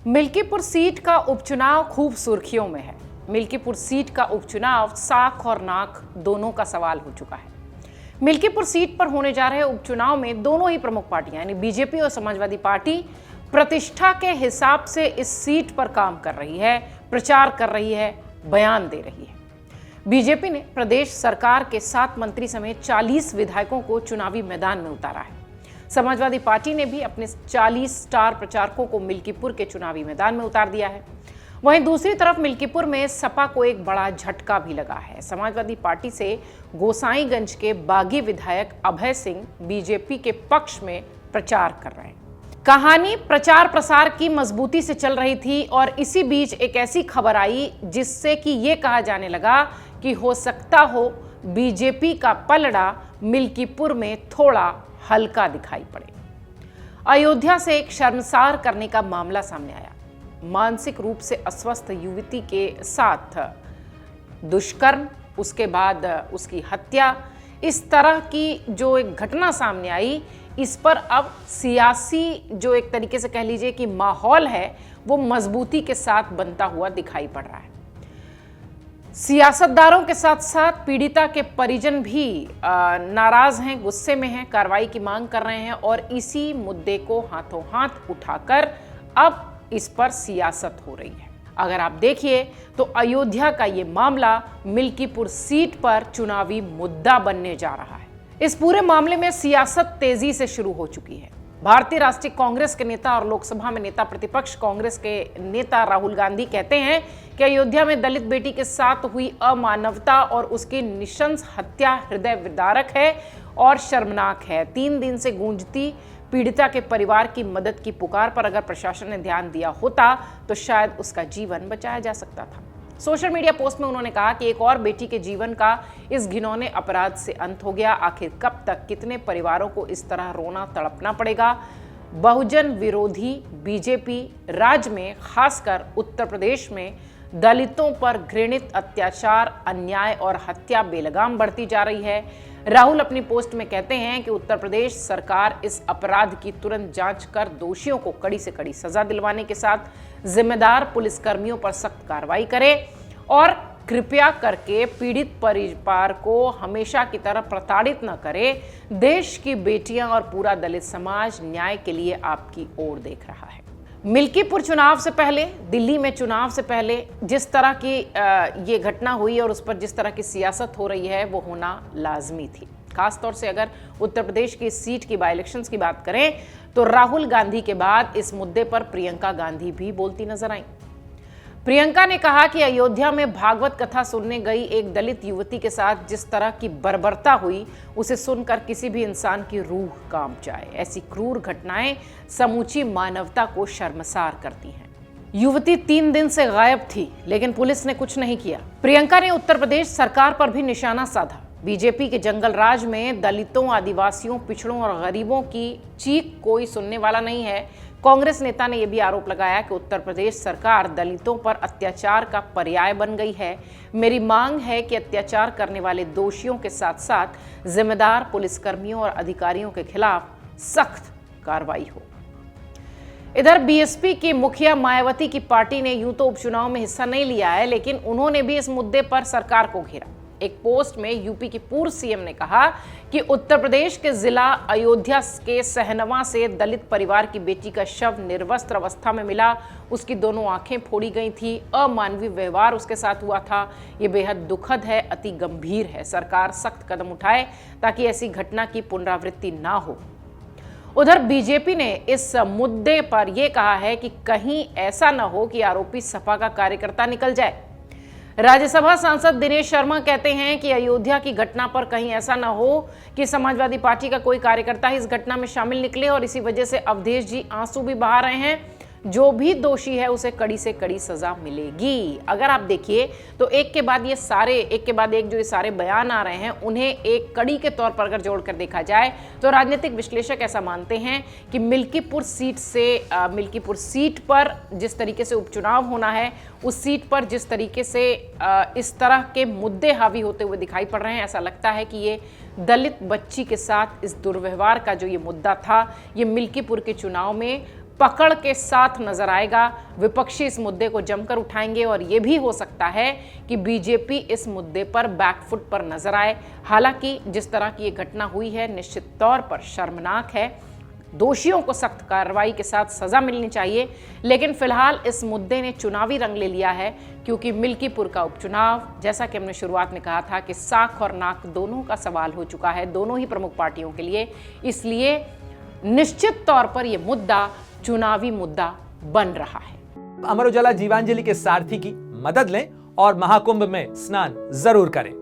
Milkipur seat का उपचुनाव खूब सुर्खियों में है। मिल्कीपुर सीट का उपचुनाव साख और नाक दोनों का सवाल हो चुका है। मिल्कीपुर सीट पर होने जा रहे उपचुनाव में दोनों ही प्रमुख पार्टियां यानी बीजेपी और समाजवादी पार्टी प्रतिष्ठा के हिसाब से इस सीट पर काम कर रही है, प्रचार कर रही है, बयान दे रही है। बीजेपी ने प्रदेश सरकार के 7 मंत्री समेत 40 विधायकों को चुनावी मैदान में उतारा है। समाजवादी पार्टी ने भी अपने 40 स्टार प्रचारकों को मिल्कीपुर के चुनावी मैदान में उतार दिया है। वहीं दूसरी तरफ मिल्कीपुर में सपा को एक बड़ा झटका भी लगा है। समाजवादी पार्टी से गोसाईगंज के बागी विधायक अभय सिंह बीजेपी के पक्ष में प्रचार कर रहे हैं। कहानी प्रचार प्रसार की मजबूती से चल रही थी और इसी बीच एक ऐसी खबर आई जिससे कि ये कहा जाने लगा कि हो सकता हो बीजेपी का पलड़ा मिल्कीपुर में थोड़ा हल्का दिखाई पड़े। अयोध्या से एक शर्मसार करने का मामला सामने आया। मानसिक रूप से अस्वस्थ युवती के साथ दुष्कर्म, उसके बाद उसकी हत्या, इस तरह की जो एक घटना सामने आई, इस पर अब सियासी जो एक तरीके से कह लीजिए कि माहौल है वो मजबूती के साथ बनता हुआ दिखाई पड़ रहा है। सियासतदारों के साथ साथ पीड़िता के परिजन भी नाराज हैं, गुस्से में हैं, कार्रवाई की मांग कर रहे हैं और इसी मुद्दे को हाथों हाथ उठाकर अब इस पर सियासत हो रही है। अगर आप देखिए तो अयोध्या का ये मामला मिल्कीपुर सीट पर चुनावी मुद्दा बनने जा रहा है। इस पूरे मामले में सियासत तेजी से शुरू हो चुकी है। भारतीय राष्ट्रीय कांग्रेस के नेता और लोकसभा में नेता प्रतिपक्ष कांग्रेस के नेता राहुल गांधी कहते हैं कि अयोध्या में दलित बेटी के साथ हुई अमानवता और उसकी नृशंस हत्या हृदय विदारक है और शर्मनाक है। 3 दिन से गूंजती पीड़िता के परिवार की मदद की पुकार पर अगर प्रशासन ने ध्यान दिया होता तो शायद उसका जीवन बचाया जा सकता था। सोशल मीडिया पोस्ट में उन्होंने कहा कि एक और बेटी के जीवन का इस घिनौने अपराध से अंत हो गया। आखिर कब तक कितने परिवारों को इस तरह रोना तड़पना पड़ेगा। बहुजन विरोधी बीजेपी राज्य में, खासकर उत्तर प्रदेश में दलितों पर घृणित अत्याचार, अन्याय और हत्या बेलगाम बढ़ती जा रही है। राहुल अपनी पोस्ट में कहते हैं कि उत्तर प्रदेश सरकार इस अपराध की तुरंत जांच कर दोषियों को कड़ी से कड़ी सजा दिलवाने के साथ जिम्मेदार पुलिसकर्मियों पर सख्त कार्रवाई करे और कृपया करके पीड़ित परिवार को हमेशा की तरह प्रताड़ित न करे। देश की बेटियां और पूरा दलित समाज न्याय के लिए आपकी ओर देख रहा है। मिल्कीपुर चुनाव से पहले, दिल्ली में चुनाव से पहले जिस तरह की ये घटना हुई और उस पर जिस तरह की सियासत हो रही है वो होना लाजमी थी। खासतौर से अगर उत्तर प्रदेश की सीट की बाई इलेक्शंस की बात करें तो राहुल गांधी के बाद इस मुद्दे पर प्रियंका गांधी भी बोलती नजर आई। प्रियंका ने कहा कि अयोध्या में भागवत कथा सुनने गई एक दलित युवती के साथ जिस तरह की बर्बरता हुई, उसे सुनकर किसी भी इंसान की रूह कांप जाए। ऐसी क्रूर घटनाएं समूची मानवता को शर्मसार करती हैं। युवती 3 दिन से गायब थी लेकिन पुलिस ने कुछ नहीं किया। प्रियंका ने उत्तर प्रदेश सरकार पर भी निशाना साधा। बीजेपी के जंगल राज में दलितों, आदिवासियों, पिछड़ों और गरीबों की चीख कोई सुनने वाला नहीं है। कांग्रेस नेता ने यह भी आरोप लगाया कि उत्तर प्रदेश सरकार दलितों पर अत्याचार का पर्याय बन गई है। मेरी मांग है कि अत्याचार करने वाले दोषियों के साथ साथ जिम्मेदार पुलिसकर्मियों और अधिकारियों के खिलाफ सख्त कार्रवाई हो। इधर बीएसपी की मुखिया मायावती की पार्टी ने यूं तो उपचुनाव में हिस्सा नहीं लिया है लेकिन उन्होंने भी इस मुद्दे पर सरकार को घेरा। एक पोस्ट में यूपी की पूर्व सीएम ने कहा कि उत्तर प्रदेश के जिला अयोध्या के सहनवा से दलित परिवार की बेटी का शव निर्वस्त्र अवस्था में मिला। उसकी दोनों आंखें फोड़ी गई थी। अमानवीय व्यवहार उसके साथ हुआ था। ये बेहद दुखद है, अति गंभीर है। सरकार सख्त कदम उठाए ताकि ऐसी घटना की पुनरावृत्ति ना हो। उधर बीजेपी ने इस मुद्दे पर यह कहा है कि कहीं ऐसा न हो कि आरोपी सपा का कार्यकर्ता निकल जाए। राज्यसभा सांसद दिनेश शर्मा कहते हैं कि अयोध्या की घटना पर कहीं ऐसा न हो कि समाजवादी पार्टी का कोई कार्यकर्ता इस घटना में शामिल निकले और इसी वजह से अवधेश जी आंसू भी बहा रहे हैं। जो भी दोषी है उसे कड़ी से कड़ी सजा मिलेगी। अगर आप देखिए तो एक के बाद एक जो ये सारे बयान आ रहे हैं उन्हें एक कड़ी के तौर पर अगर जोड़कर देखा जाए तो राजनीतिक विश्लेषक ऐसा मानते हैं कि मिल्कीपुर सीट पर जिस तरीके से उपचुनाव होना है, उस सीट पर जिस तरीके से इस तरह के मुद्दे हावी होते हुए दिखाई पड़ रहे हैं, ऐसा लगता है कि ये दलित बच्ची के साथ इस दुर्व्यवहार का जो ये मुद्दा था, ये मिल्कीपुर के चुनाव में पकड़ के साथ नजर आएगा। विपक्षी इस मुद्दे को जमकर उठाएंगे और यह भी हो सकता है कि बीजेपी इस मुद्दे पर बैकफुट पर नजर आए। हालांकि जिस तरह की ये घटना हुई है निश्चित तौर पर शर्मनाक है, दोषियों को सख्त कार्रवाई के साथ सजा मिलनी चाहिए, लेकिन फिलहाल इस मुद्दे ने चुनावी रंग ले लिया है क्योंकि मिल्कीपुर का उपचुनाव, जैसा कि हमने शुरुआत में कहा था कि साख और नाक दोनों का सवाल हो चुका है दोनों ही प्रमुख पार्टियों के लिए। इसलिए निश्चित तौर पर यह मुद्दा चुनावी मुद्दा बन रहा है। अमर उजाला जीवांजलि के सारथी की मदद लें और महाकुंभ में स्नान जरूर करें।